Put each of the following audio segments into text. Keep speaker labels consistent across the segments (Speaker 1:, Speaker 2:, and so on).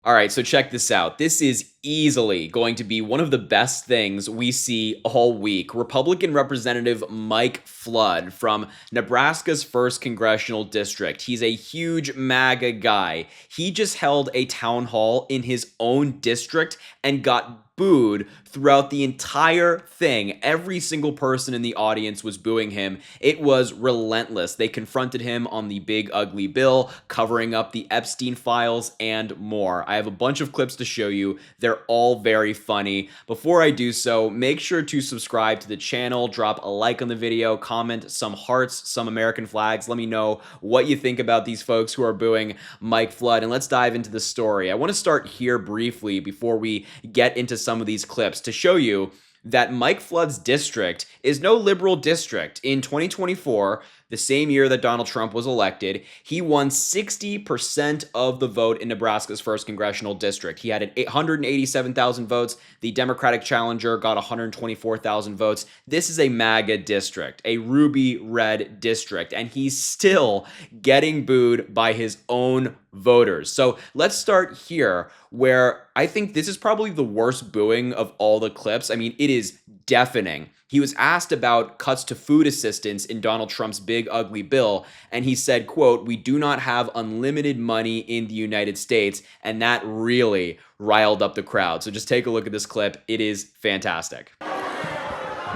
Speaker 1: All right, so check this out. This is easily going to be one of the best things we see all week. Republican Representative Mike Flood from Nebraska's 1st Congressional District. He's a huge MAGA guy. He just held a town hall in his own district and got booed throughout the entire thing. Every single person in the audience was booing him. It was relentless. They confronted him on the big ugly bill, covering up the Epstein files, and more. I have a bunch of clips to show you. They're all very funny. Before I do so, make sure to subscribe to the channel, drop a like on the video, comment some hearts, some American flags. Let me know what you think about these folks who are booing Mike Flood, and let's dive into the story. I want to start here briefly before we get into some of these clips to show you that Mike Flood's district is no liberal district. In 2024, the same year that Donald Trump was elected, he won 60% of the vote in Nebraska's 1st Congressional District. He had 187,000 votes. The Democratic challenger got 124,000 votes. This is a MAGA district, a ruby red district, and he's still getting booed by his own voters. So let's start here, where I think this is probably the worst booing of all the clips. I mean, it is deafening. He was asked about cuts to food assistance in Donald Trump's big ugly bill, and he said, quote, "We do not have unlimited money in the United States," and that really riled up the crowd. So just take a look at this clip. It is fantastic.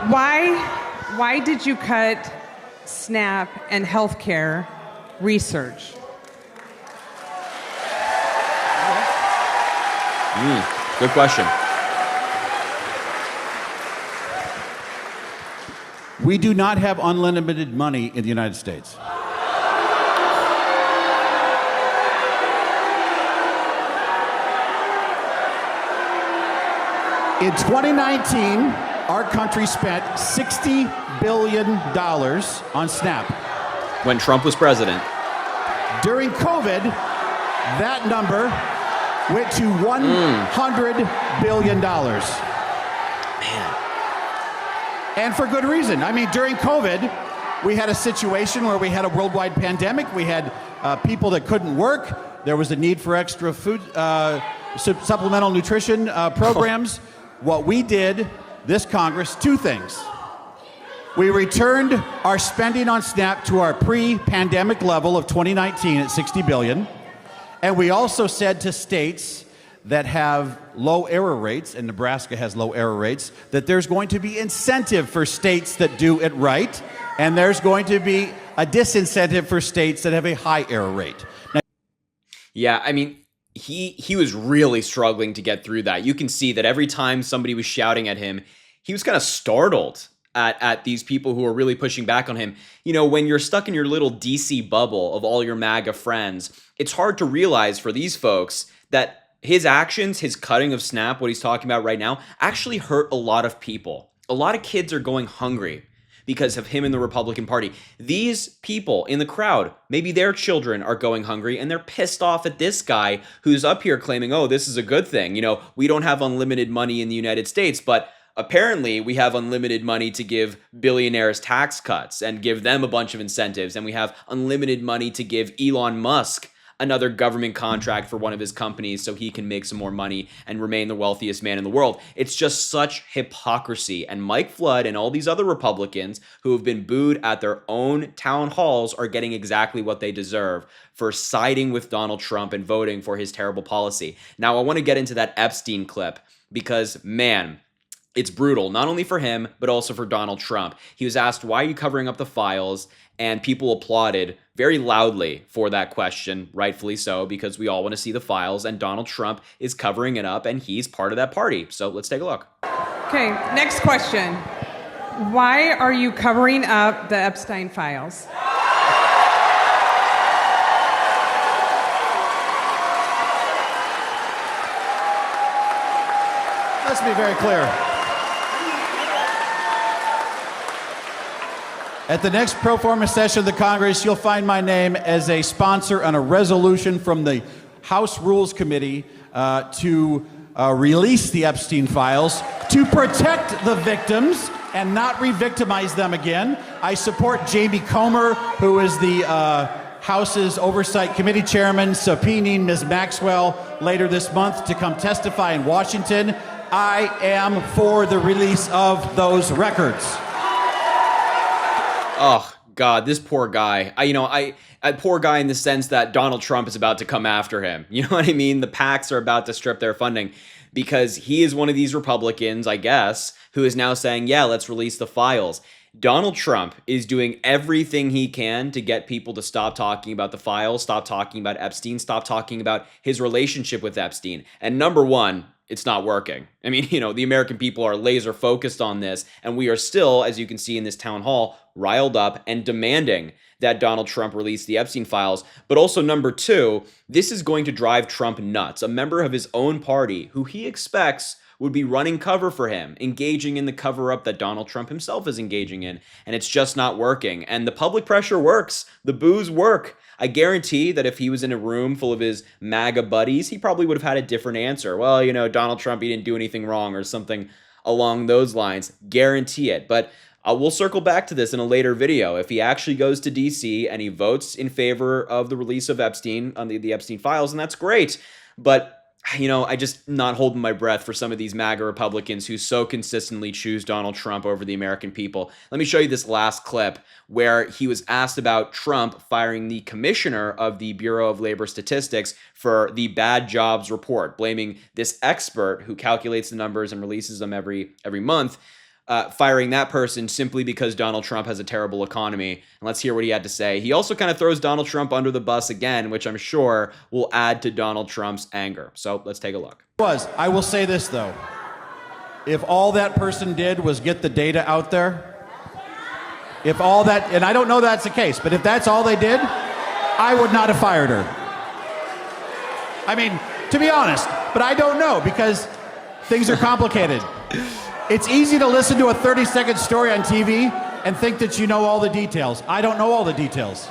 Speaker 2: Why did you cut SNAP and healthcare research?
Speaker 1: Good question.
Speaker 3: We do not have unlimited money in the United States. In 2019, our country spent $60 billion on SNAP.
Speaker 1: When Trump was president.
Speaker 3: During COVID, that number went to $100 billion.
Speaker 1: Man.
Speaker 3: And for good reason. I mean, during COVID, we had a situation where we had a worldwide pandemic. We had people that couldn't work. There was a need for extra food, supplemental nutrition programs. What we did, this Congress, 2 things. We returned our spending on SNAP to our pre-pandemic level of 2019 at $60 billion. And we also said to states that have low error rates, and Nebraska has low error rates, that there's going to be incentive for states that do it right, and there's going to be a disincentive for states that have a high error rate. Now,
Speaker 1: yeah, I mean, he was really struggling to get through that. You can see that every time somebody was shouting at him, he was kind of startled at these people who are really pushing back on him. You know, when you're stuck in your little DC bubble of all your MAGA friends, it's hard to realize for these folks that his actions, his cutting of SNAP, what he's talking about right now, actually hurt a lot of people. A lot of kids are going hungry because of him in the Republican Party. These people in the crowd, maybe their children are going hungry and they're pissed off at this guy who's up here claiming, oh, this is a good thing. You know, we don't have unlimited money in the United States, but apparently we have unlimited money to give billionaires tax cuts and give them a bunch of incentives. And we have unlimited money to give Elon Musk another government contract for one of his companies so he can make some more money and remain the wealthiest man in the world. It's just such hypocrisy. And Mike Flood and all these other Republicans who have been booed at their own town halls are getting exactly what they deserve for siding with Donald Trump and voting for his terrible policy. Now, I want to get into that Epstein clip because, man, it's brutal, not only for him, but also for Donald Trump. He was asked, why are you covering up the files? And people applauded very loudly for that question, rightfully so, because we all want to see the files, and Donald Trump is covering it up, and he's part of that party. So let's take a look.
Speaker 2: Okay, next question. Why are you covering up the Epstein files?
Speaker 3: let's be very clear. At the next pro forma session of the Congress, you'll find my name as a sponsor on a resolution from the House Rules Committee to release the Epstein files to protect the victims and not re-victimize them again. I support Jamie Comer, who is the House's Oversight Committee Chairman subpoenaing Ms. Maxwell later this month to come testify in Washington. I am for the release of those records.
Speaker 1: Oh, God, this poor guy. I poor guy in the sense that Donald Trump is about to come after him. You know what I mean? The PACs are about to strip their funding because he is one of these Republicans, I guess, who is now saying, yeah, let's release the files. Donald Trump is doing everything he can to get people to stop talking about the files, stop talking about Epstein, stop talking about his relationship with Epstein. And number one, it's not working. I mean, the American people are laser focused on this, and we are still, as you can see in this town hall, riled up and demanding that Donald Trump release the Epstein files. But also, number two, this is going to drive Trump nuts. A member of his own party, who he expects would be running cover for him, engaging in the cover-up that Donald Trump himself is engaging in, and it's just not working. And the public pressure works. The boos work. I guarantee that if he was in a room full of his MAGA buddies, he probably would have had a different answer. Well, Donald Trump, he didn't do anything wrong or something along those lines. Guarantee it. But we'll circle back to this in a later video. If he actually goes to D.C. and he votes in favor of the release of Epstein on the Epstein files, and that's great. But I just not holding my breath for some of these MAGA Republicans who so consistently choose Donald Trump over the American people. Let me show you this last clip where he was asked about Trump firing the commissioner of the Bureau of Labor Statistics for the bad jobs report, blaming this expert who calculates the numbers and releases them every month, firing that person simply because Donald Trump has a terrible economy. And let's hear what he had to say. He also kind of throws Donald Trump under the bus again, which I'm sure will add to Donald Trump's anger. So let's take a look.
Speaker 3: I will say this, though. If all that person did was get the data out there, if all that, and I don't know that's the case, but if that's all they did, I would not have fired her. I mean, to be honest, but I don't know because things are complicated. It's easy to listen to a 30-second story on TV and think that you know all the details. I don't know all the details.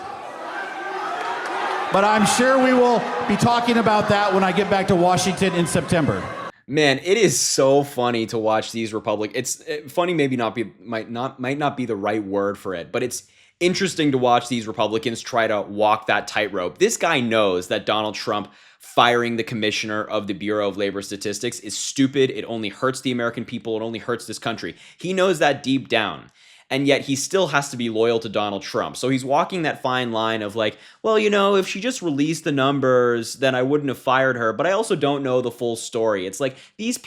Speaker 3: But I'm sure we will be talking about that when I get back to Washington in September.
Speaker 1: Man, it is so funny to watch these Republicans. Funny might not be the right word for it, but it's interesting to watch these Republicans try to walk that tightrope. This guy knows that Donald Trump firing the commissioner of the Bureau of Labor Statistics is stupid. It only hurts the American people. It only hurts this country. He knows that deep down. And yet he still has to be loyal to Donald Trump. So he's walking that fine line of like, well, if she just released the numbers, then I wouldn't have fired her. But I also don't know the full story. It's like these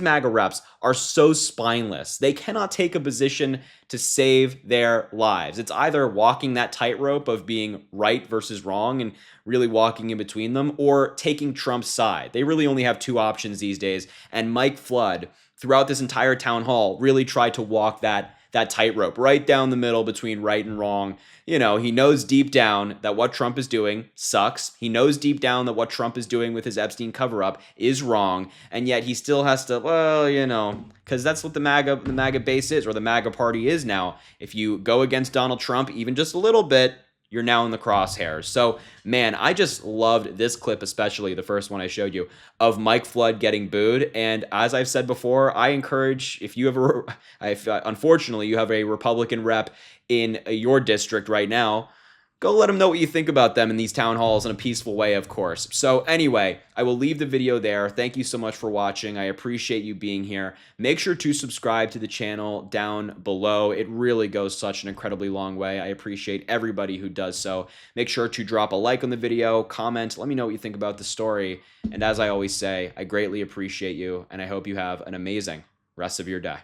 Speaker 1: MAGA reps are so spineless. They cannot take a position to save their lives. It's either walking that tightrope of being right versus wrong and really walking in between them, or taking Trump's side. They really only have two options these days. And Mike Flood, throughout this entire town hall, really tried to walk that tightrope right down the middle between right and wrong. He knows deep down that what Trump is doing sucks. He knows deep down that what Trump is doing with his Epstein cover-up is wrong. And yet he still has to, because that's what the MAGA base is, or the MAGA party is now. If you go against Donald Trump even just a little bit, you're now in the crosshairs. So, man, I just loved this clip, especially the first one I showed you, of Mike Flood getting booed. And as I've said before, I encourage, if you have unfortunately, you have a Republican rep in your district right now, go let them know what you think about them in these town halls in a peaceful way, of course. So anyway, I will leave the video there. Thank you so much for watching. I appreciate you being here. Make sure to subscribe to the channel down below. It really goes such an incredibly long way. I appreciate everybody who does so. Make sure to drop a like on the video, comment, let me know what you think about the story. And as I always say, I greatly appreciate you, and I hope you have an amazing rest of your day.